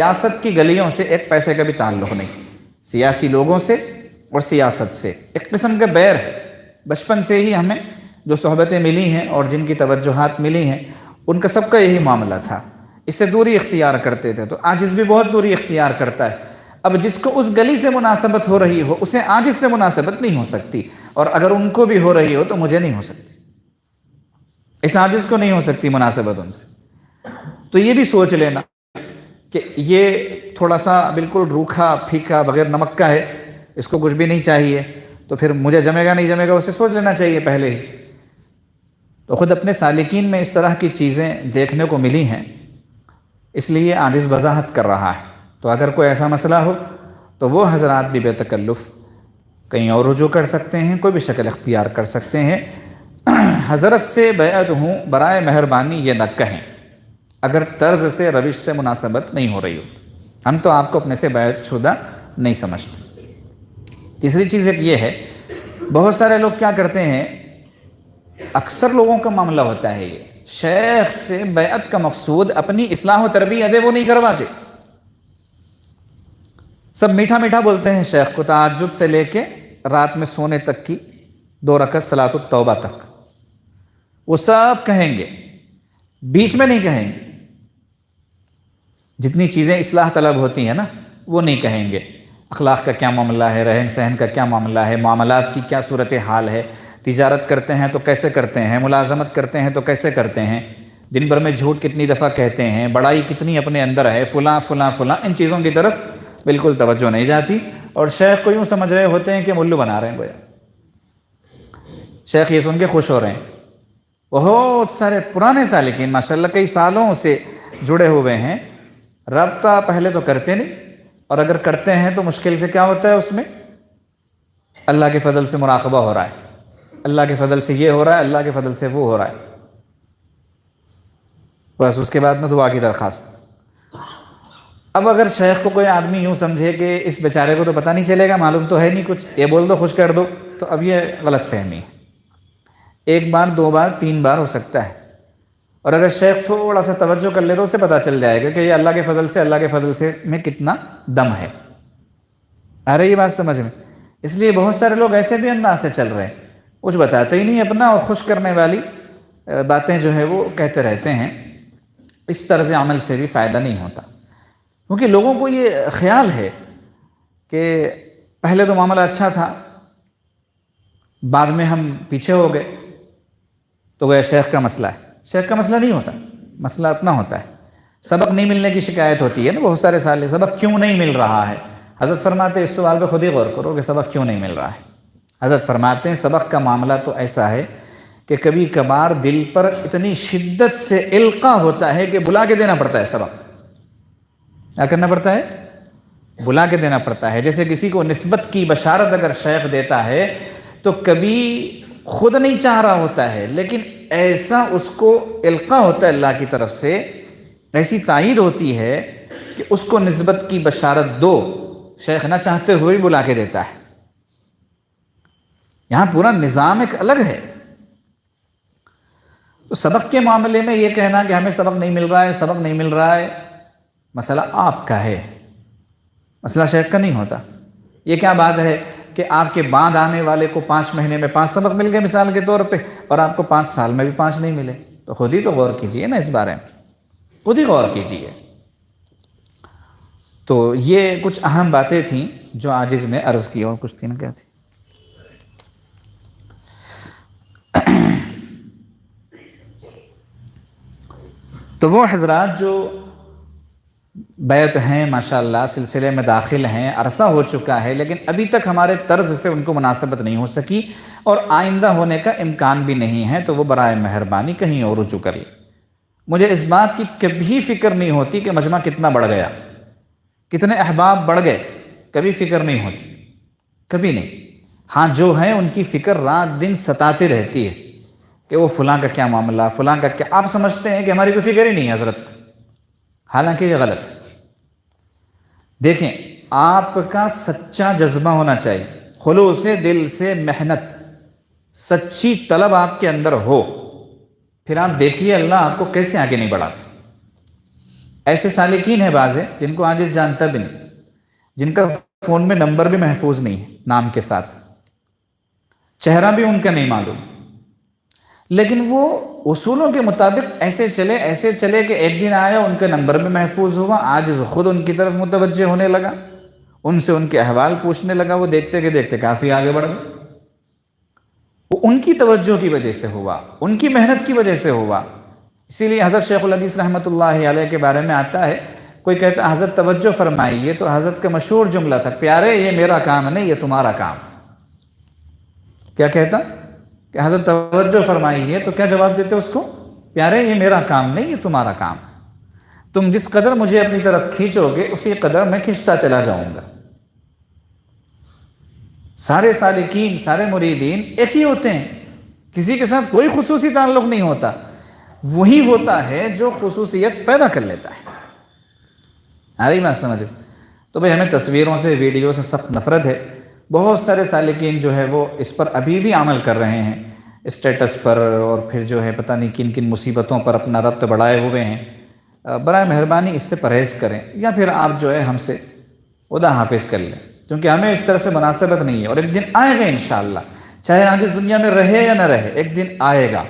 سیاست کی گلیوں سے ایک پیسے کا بھی تعلق نہیں، سیاسی لوگوں سے اور سیاست سے ایک قسم کا بیر ہے۔ بچپن سے ہی ہمیں جو صحبتیں ملی ہیں اور جن کی توجہات ملی ہیں ان کا سب کا یہی معاملہ تھا، اس سے دوری اختیار کرتے تھے۔ تو عاجز بھی بہت دوری اختیار کرتا ہے۔ اب جس کو اس گلی سے مناسبت ہو رہی ہو اسے عاجز سے مناسبت نہیں ہو سکتی، اور اگر ان کو بھی ہو رہی ہو تو مجھے نہیں ہو سکتی، اس عاجز کو نہیں ہو سکتی مناسبت ان سے۔ تو یہ بھی سوچ لینا کہ یہ تھوڑا سا بالکل روکھا پھیکا بغیر نمک کا ہے، اس کو کچھ بھی نہیں چاہیے، تو پھر مجھے جمے گا نہیں جمے گا اسے سوچ لینا چاہیے پہلے ہی۔ تو خود اپنے سالکین میں اس طرح کی چیزیں دیکھنے کو ملی ہیں، اس لیے عاجز وضاحت کر رہا ہے۔ تو اگر کوئی ایسا مسئلہ ہو تو وہ حضرات بھی بے تکلف کہیں اور رجوع کر سکتے ہیں، کوئی بھی شکل اختیار کر سکتے ہیں۔ حضرت سے بیعت ہوں برائے مہربانی یہ نہ کہیں اگر طرز سے روش سے مناسبت نہیں ہو رہی ہو، ہم تو آپ کو اپنے سے بیعت شدہ نہیں سمجھتے۔ تیسری چیز ایک یہ ہے، بہت سارے لوگ کیا کرتے ہیں، اکثر لوگوں کا معاملہ ہوتا ہے یہ، شیخ سے بیعت کا مقصود اپنی اصلاح و تربیت ہے، وہ نہیں کرواتے۔ سب میٹھا میٹھا بولتے ہیں شیخ کو، تہجد سے لے کے رات میں سونے تک کی 2 رکعت صلاۃ التوبہ تک وہ سب کہیں گے، بیچ میں نہیں کہیں گے۔ جتنی چیزیں اصلاح طلب ہوتی ہیں نا وہ نہیں کہیں گے، اخلاق کا کیا معاملہ ہے، رہن سہن کا کیا معاملہ ہے، معاملات کی کیا صورت حال ہے، تجارت کرتے ہیں تو کیسے کرتے ہیں، ملازمت کرتے ہیں تو کیسے کرتے ہیں، دن بھر میں جھوٹ کتنی دفعہ کہتے ہیں، بڑائی کتنی اپنے اندر ہے، فلاں فلاں فلاں، ان چیزوں کی طرف بالکل توجہ نہیں جاتی، اور شیخ کو یوں سمجھ رہے ہوتے ہیں کہ ملو بنا رہے ہیں گویا۔ شیخ یہ سن کے خوش ہو رہے ہیں۔ بہت سارے پرانے سالکین ماشاءاللہ کئی سالوں سے جڑے ہوئے ہیں، رابطہ پہلے تو کرتے نہیں، اور اگر کرتے ہیں تو مشکل سے کیا ہوتا ہے، اس میں اللہ کے فضل سے مراقبہ ہو رہا ہے، اللہ کے فضل سے یہ ہو رہا ہے، اللہ کے فضل سے وہ ہو رہا ہے، بس اس کے بعد میں دعا کی درخواست۔ اب اگر شیخ کو کوئی آدمی یوں سمجھے کہ اس بیچارے کو تو پتہ نہیں چلے گا، معلوم تو ہے نہیں کچھ، یہ بول دو خوش کر دو، تو اب یہ غلط فہمی ہے۔ 1 بار 2 بار 3 بار ہو سکتا ہے، اور اگر شیخ تھوڑا سا توجہ کر لے تو اسے پتہ چل جائے گا کہ یہ اللہ کے فضل سے میں کتنا دم ہے۔ آ رہی یہ بات سمجھ میں؟ اس لیے بہت سارے لوگ ایسے بھی انداز سے چل رہے ہیں، کچھ بتاتے ہی نہیں اپنا، اور خوش کرنے والی باتیں جو ہے وہ کہتے رہتے ہیں۔ اس طرز عمل سے بھی فائدہ نہیں ہوتا، کیونکہ لوگوں کو یہ خیال ہے کہ پہلے تو معاملہ اچھا تھا، بعد میں ہم پیچھے ہو گئے تو گویا شیخ کا مسئلہ ہے۔ شیخ کا مسئلہ نہیں ہوتا، مسئلہ اپنا ہوتا ہے۔ سبق نہیں ملنے کی شکایت ہوتی ہے نا بہت سارے سال، سبق کیوں نہیں مل رہا ہے؟ حضرت فرماتے ہیں اس سوال پہ خود ہی غور کرو کہ سبق کیوں نہیں مل رہا ہے۔ حضرت فرماتے ہیں سبق کا معاملہ تو ایسا ہے کہ کبھی کبھار دل پر اتنی شدت سے القاء ہوتا ہے کہ بلا کے دینا پڑتا ہے سبق۔ کیا کرنا پڑتا ہے؟ بلا کے دینا پڑتا ہے۔ جیسے کسی کو نسبت کی بشارت اگر شیخ دیتا ہے تو کبھی خود نہیں چاہ رہا ہوتا ہے، لیکن ایسا اس کو القاء ہوتا ہے اللہ کی طرف سے، ایسی تائید ہوتی ہے کہ اس کو نسبت کی بشارت دو، شیخ نہ چاہتے ہوئے بلا کے دیتا ہے۔ یہاں پورا نظام ایک الگ ہے۔ تو سبق کے معاملے میں یہ کہنا کہ ہمیں سبق نہیں مل رہا ہے، مسئلہ آپ کا ہے، مسئلہ شیخ کا نہیں ہوتا۔ یہ کیا بات ہے کہ آپ کے بعد آنے والے کو 5 مہینے میں 5 سبق مل گئے مثال کے طور پہ، اور آپ کو 5 سال میں بھی 5 نہیں ملے؟ تو خود ہی تو غور کیجئے نا اس بارے میں، خود ہی غور کیجئے۔ تو یہ کچھ اہم باتیں تھیں جو عاجز نے عرض کی، اور کچھ تھی نا، کیا تھی؟ تو وہ حضرات جو بیعت ہیں ماشاءاللہ، سلسلے میں داخل ہیں، عرصہ ہو چکا ہے، لیکن ابھی تک ہمارے طرز سے ان کو مناسبت نہیں ہو سکی اور آئندہ ہونے کا امکان بھی نہیں ہے، تو وہ برائے مہربانی کہیں اور رجوع کرے۔ مجھے اس بات کی کبھی فکر نہیں ہوتی کہ مجمع کتنا بڑھ گیا، کتنے احباب بڑھ گئے، کبھی فکر نہیں ہوتی، کبھی نہیں۔ ہاں جو ہیں ان کی فکر رات دن ستاتی رہتی ہے کہ وہ فلاں کا کیا معاملہ، فلاں کا کیا۔ آپ سمجھتے ہیں کہ ہماری کوئی فکر ہی نہیں ہے حضرت، حالانکہ یہ غلط ہے۔ دیکھیں، آپ کا سچا جذبہ ہونا چاہیے، خلوص دل سے محنت، سچی طلب آپ کے اندر ہو، پھر آپ دیکھیے اللہ آپ کو کیسے آگے نہیں بڑھاتا۔ ایسے سالکین ہیں بعض جن کو عاجز جانتا بھی نہیں، جن کا فون میں نمبر بھی محفوظ نہیں ہے نام کے ساتھ، چہرہ بھی ان کا نہیں معلوم، لیکن وہ اصولوں کے مطابق ایسے چلے کہ ایک دن آیا ان کا نمبر بھی محفوظ ہوا، عاجز خود ان کی طرف متوجہ ہونے لگا، ان سے ان کے احوال پوچھنے لگا، وہ دیکھتے کہ دیکھتے کافی آگے بڑھ گئے۔ وہ ان کی توجہ کی وجہ سے ہوا، ان کی محنت کی وجہ سے ہوا۔ اسی لیے حضرت شیخ الحدیث رحمۃ اللہ علیہ کے بارے میں آتا ہے، کوئی کہتا ہے حضرت توجہ فرمائیے، تو حضرت کا مشہور جملہ تھا، پیارے یہ میرا کام نہیں، یہ تمہارا کام۔ کیا کہتا کہ حضرت توجہ فرمائیے، تو کیا جواب دیتے اس کو؟ پیارے یہ میرا کام نہیں، یہ تمہارا کام، تم جس قدر مجھے اپنی طرف کھینچو گے اسی قدر میں کھینچتا چلا جاؤں گا۔ سارے سالکین، سارے مریدین ایک ہی ہوتے ہیں، کسی کے ساتھ کوئی خصوصی تعلق نہیں ہوتا، وہی ہوتا ہے جو خصوصیت پیدا کر لیتا ہے۔ آ رہی بات سمجھو؟ تو بھئی ہمیں تصویروں سے، ویڈیو سے سخت نفرت ہے۔ بہت سارے سالکین جو ہے وہ اس پر ابھی بھی عمل کر رہے ہیں، اسٹیٹس پر، اور پھر جو ہے پتہ نہیں کن کن مصیبتوں پر اپنا ربط بڑھائے ہوئے ہیں۔ برائے مہربانی اس سے پرہیز کریں، یا پھر آپ جو ہے ہم سے خدا حافظ کر لیں، کیونکہ ہمیں اس طرح سے مناسبت نہیں ہے، اور ایک دن آئے گا انشاءاللہ، چاہے آج اس دنیا میں رہے یا نہ رہے، ایک دن آئے گا،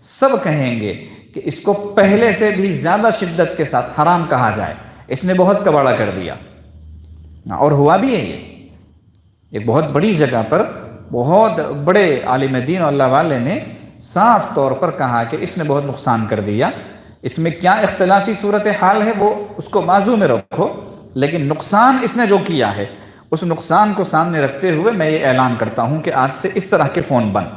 سب کہیں گے کہ اس کو پہلے سے بھی زیادہ شدت کے ساتھ حرام کہا جائے، اس نے بہت کباڑا کر دیا۔ اور ہوا بھی ہے، یہ ایک بہت بڑی جگہ پر بہت بڑے عالم دین اور اللہ والے نے صاف طور پر کہا کہ اس نے بہت نقصان کر دیا۔ اس میں کیا اختلافی صورتحال ہے وہ اس کو بازو میں رکھو، لیکن نقصان اس نے جو کیا ہے اس نقصان کو سامنے رکھتے ہوئے میں یہ اعلان کرتا ہوں کہ آج سے اس طرح کے فون بند،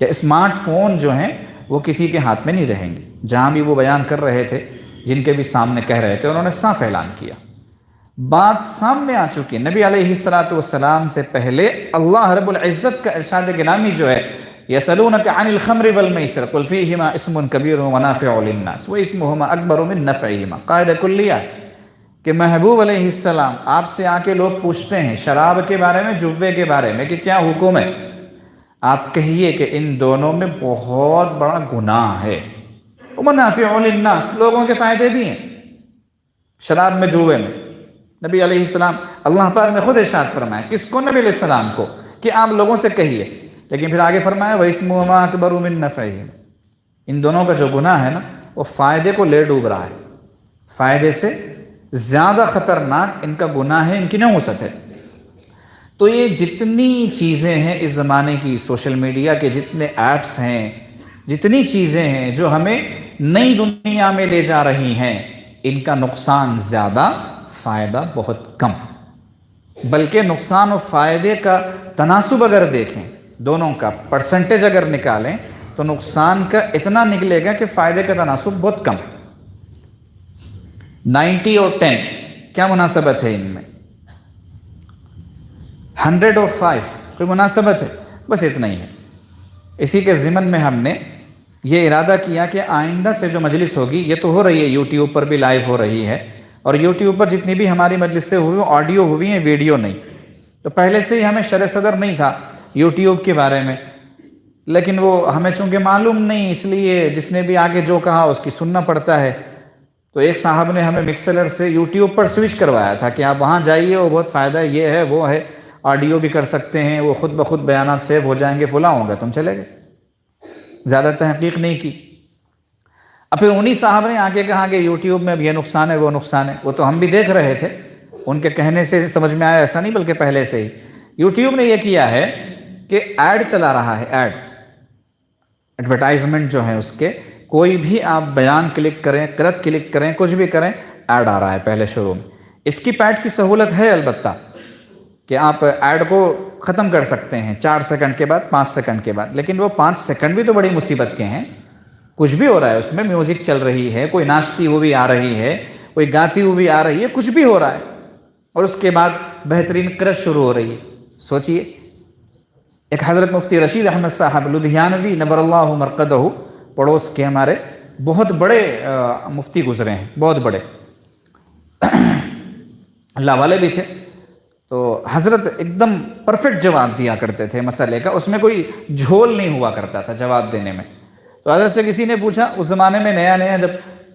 کہ اسمارٹ فون جو ہیں وہ کسی کے ہاتھ میں نہیں رہیں گے۔ جہاں بھی وہ بیان کر رہے تھے، جن کے بھی سامنے کہہ رہے تھے، انہوں نے صاف اعلان کیا، بات سامنے آ چکی۔ نبی علیہ السلام سے پہلے اللہ رب العزت کا ارشاد گرامی جو ہے، یسألونک عن الخمر والمیسر قل فیہما اسم کبیر ومنافع للناس واسمہما اکبر من نفعہما، قاعدہ کلیہ کہ محبوب علیہ السلام آپ سے آ کے لوگ پوچھتے ہیں شراب کے بارے میں، جوے کے بارے میں کہ کیا حکم ہے، آپ کہیے کہ ان دونوں میں بہت بڑا گناہ ہے، ومنافع للناس، لوگوں کے فائدے بھی ہیں شراب میں، جوے میں۔ نبی علیہ السلام، اللہ پاک نے خود ارشاد فرمایا، کس کو؟ نبی علیہ السلام کو، کہ آپ لوگوں سے کہیے، لیکن پھر آگے فرمایا وَإِسْمُهُمَا أَكْبَرُ مِن نَفْعِهِمَا، ان دونوں کا جو گناہ ہے نا وہ فائدے کو لے ڈوب رہا ہے، فائدے سے زیادہ خطرناک ان کا گناہ ہے، ان کی نحوست ہے۔ تو یہ جتنی چیزیں ہیں اس زمانے کی، سوشل میڈیا کے جتنے ایپس ہیں، جتنی چیزیں ہیں جو ہمیں نئی دنیا میں لے جا رہی ہیں، ان کا نقصان زیادہ، فائدہ بہت کم، بلکہ نقصان و فائدے کا تناسب اگر دیکھیں، دونوں کا پرسنٹیج اگر نکالیں تو نقصان کا اتنا نکلے گا کہ فائدے کا تناسب بہت کم۔ 90 اور 10 کیا مناسبت ہے ان میں؟ 100 اور 5 کوئی مناسبت ہے؟ بس اتنا ہی ہے۔ اسی کے ضمن میں ہم نے یہ ارادہ کیا کہ آئندہ سے جو مجلس ہوگی، یہ تو ہو رہی ہے یوٹیوب پر بھی لائیو ہو رہی ہے، اور یوٹیوب پر جتنی بھی ہماری مجلسیں ہوئی آڈیو ہوئی ہیں، ویڈیو نہیں۔ تو پہلے سے ہی ہمیں شرح صدر نہیں تھا یوٹیوب کے بارے میں، لیکن وہ ہمیں چونکہ معلوم نہیں، اس لیے جس نے بھی آگے جو کہا اس کی سننا پڑتا ہے۔ تو ایک صاحب نے ہمیں مکسلر سے یوٹیوب پر سوئچ کروایا تھا کہ آپ وہاں جائیے، وہ بہت فائدہ ہے، یہ ہے وہ ہے، آڈیو بھی کر سکتے ہیں، وہ خود بخود بیانات سیو ہو جائیں گے، فلاں ہوگا، تم چلے گئے، زیادہ تحقیق نہیں کی۔ اب پھر انہی صاحب نے آگے کہا کہ یوٹیوب میں اب یہ نقصان ہے، وہ نقصان ہے، وہ تو ہم بھی دیکھ رہے تھے، ان کے کہنے سے سمجھ میں آیا ایسا نہیں، بلکہ پہلے سے ہی یوٹیوب نے یہ کیا ہے کہ ایڈ چلا رہا ہے، ایڈورٹائزمنٹ جو ہے اس کے، کوئی بھی آپ بیان کلک کریں، غلط کلک کریں، کچھ بھی کریں، ایڈ آ رہا ہے پہلے شروع میں۔ اس کی پیڈ کی سہولت ہے البتہ کہ آپ ایڈ کو ختم کر سکتے ہیں 4 سیکنڈ کے بعد، 5 سیکنڈ کے بعد، لیکن وہ 5 سیکنڈ بھی تو بڑی مصیبت کے ہیں، کچھ بھی ہو رہا ہے اس میں، میوزک چل رہی ہے، کوئی ناچتی ہوئی آ رہی ہے، کوئی گاتی ہوئی آ رہی ہے، کچھ بھی ہو رہا ہے، اور اس کے بعد بہترین قرأت شروع ہو رہی ہے۔ سوچئے، ایک حضرت مفتی رشید احمد صاحب لدھیانوی نبر اللہ مرقدہ، پڑوس کے ہمارے بہت بڑے مفتی گزرے ہیں، بہت بڑے اللہ والے بھی تھے، تو حضرت ایک دم پرفیکٹ جواب دیا کرتے تھے مسئلے کا، اس میں کوئی جھول نہیں ہوا کرتا تھا جواب دینے میں۔ تو حضرت سے کسی نے پوچھا، اس زمانے میں نیا نیا جب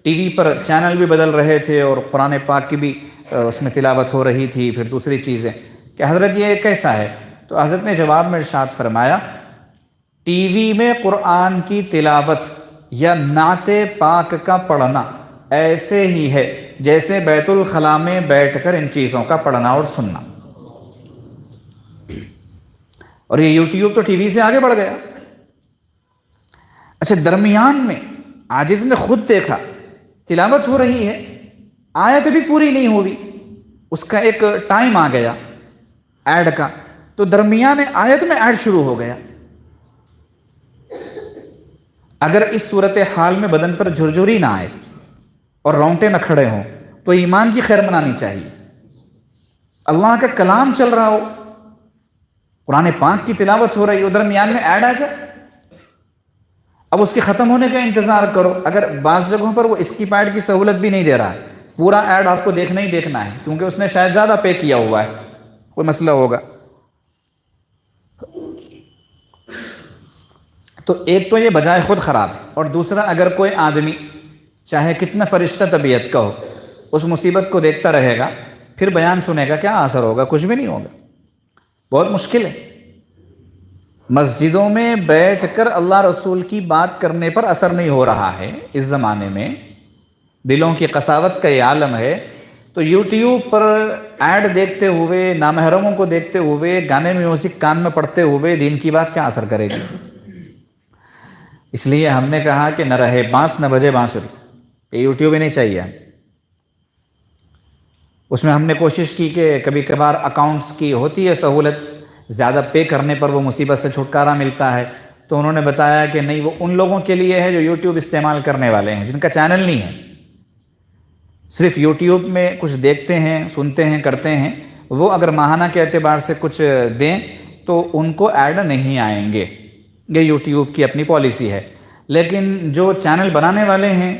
ٹی وی پر چینل بھی بدل رہے تھے اور قرآن پاک کی بھی اس میں تلاوت ہو رہی تھی، پھر دوسری چیزیں کہ حضرت یہ کیسا ہے؟ تو حضرت نے جواب میں ارشاد فرمایا ٹی وی میں قرآن کی تلاوت یا نعت پاک کا پڑھنا ایسے ہی ہے جیسے بیت الخلاء میں بیٹھ کر ان چیزوں کا پڑھنا اور سننا. اور یہ یوٹیوب تو ٹی وی سے آگے بڑھ گیا. اچھا، درمیان میں عاجز نے خود دیکھا تلاوت ہو رہی ہے، آیت بھی پوری نہیں ہوئی، اس کا ایک ٹائم آ گیا ایڈ کا، تو درمیان آیت میں ایڈ شروع ہو گیا. اگر اس صورتحال میں بدن پر جھرجھری نہ آئے اور رونگٹے نہ کھڑے ہوں تو ایمان کی خیر منانی چاہیے. اللہ کا کلام چل رہا ہو، قرآن پاک کی تلاوت ہو رہی ہو، درمیان میں ایڈ آ جائے، اب اس کے ختم ہونے کا انتظار کرو. اگر بعض جگہوں پر وہ اسکپ ایڈ کی سہولت بھی نہیں دے رہا ہے، پورا ایڈ آپ کو دیکھنا ہی دیکھنا ہے کیونکہ اس نے شاید زیادہ پے کیا ہوا ہے، کوئی مسئلہ ہوگا. تو ایک تو یہ بجائے خود خراب ہے، اور دوسرا اگر کوئی آدمی چاہے کتنا فرشتہ طبیعت کا ہو اس مصیبت کو دیکھتا رہے گا، پھر بیان سنے گا، کیا اثر ہوگا؟ کچھ بھی نہیں ہوگا، بہت مشکل ہے. مسجدوں میں بیٹھ کر اللہ رسول کی بات کرنے پر اثر نہیں ہو رہا ہے اس زمانے میں، دلوں کی قساوت کا یہ عالم ہے، تو یوٹیوب پر ایڈ دیکھتے ہوئے، نامحرموں کو دیکھتے ہوئے، گانے میوزک کان میں پڑتے ہوئے دین کی بات کیا اثر کرے گی؟ اس لیے ہم نے کہا کہ نہ رہے بانس نہ بجے بانسری، یہ یوٹیوب ہی نہیں چاہیے. اس میں ہم نے کوشش کی کہ کبھی کبھار اکاؤنٹس کی ہوتی ہے سہولت، زیادہ پے کرنے پر وہ مصیبت سے چھٹکارا ملتا ہے، تو انہوں نے بتایا کہ نہیں، وہ ان لوگوں کے لیے ہے جو یوٹیوب استعمال کرنے والے ہیں، جن کا چینل نہیں ہے، صرف یوٹیوب میں کچھ دیکھتے ہیں، سنتے ہیں، کرتے ہیں. وہ اگر ماہانہ کے اعتبار سے کچھ دیں تو ان کو ایڈ نہیں آئیں گے، یہ یوٹیوب کی اپنی پالیسی ہے. لیکن جو چینل بنانے والے ہیں،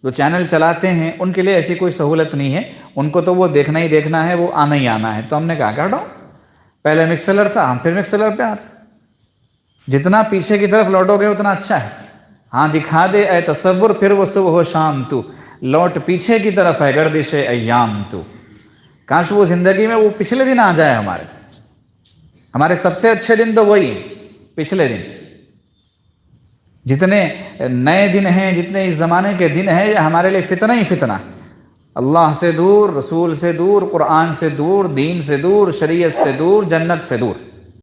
جو چینل چلاتے ہیں، ان کے لیے ایسی کوئی سہولت نہیں ہے، ان کو تو وہ دیکھنا ہی دیکھنا ہے، وہ آنا ہی آنا ہے. تو ہم نے کہا کہ ہٹو، پہلے مکسلر تھا، ہم پھر مکسلر پہ آتے، جتنا پیچھے کی طرف لوٹو گے اتنا اچھا ہے. ہاں دکھا دے اے تصور پھر وہ صبح و شام تو، لوٹ پیچھے کی طرف ہے گردش ایام تو. کاش وہ زندگی میں وہ پچھلے دن آ جائے. ہمارے سب سے اچھے دن تو وہی ہیں، پچھلے دن. جتنے نئے دن ہیں، جتنے اس زمانے کے دن ہیں، یہ ہمارے لیے فتنہ ہی فتنہ. اللہ سے دور، رسول سے دور، قرآن سے دور، دین سے دور، شریعت سے دور، جنت سے دور.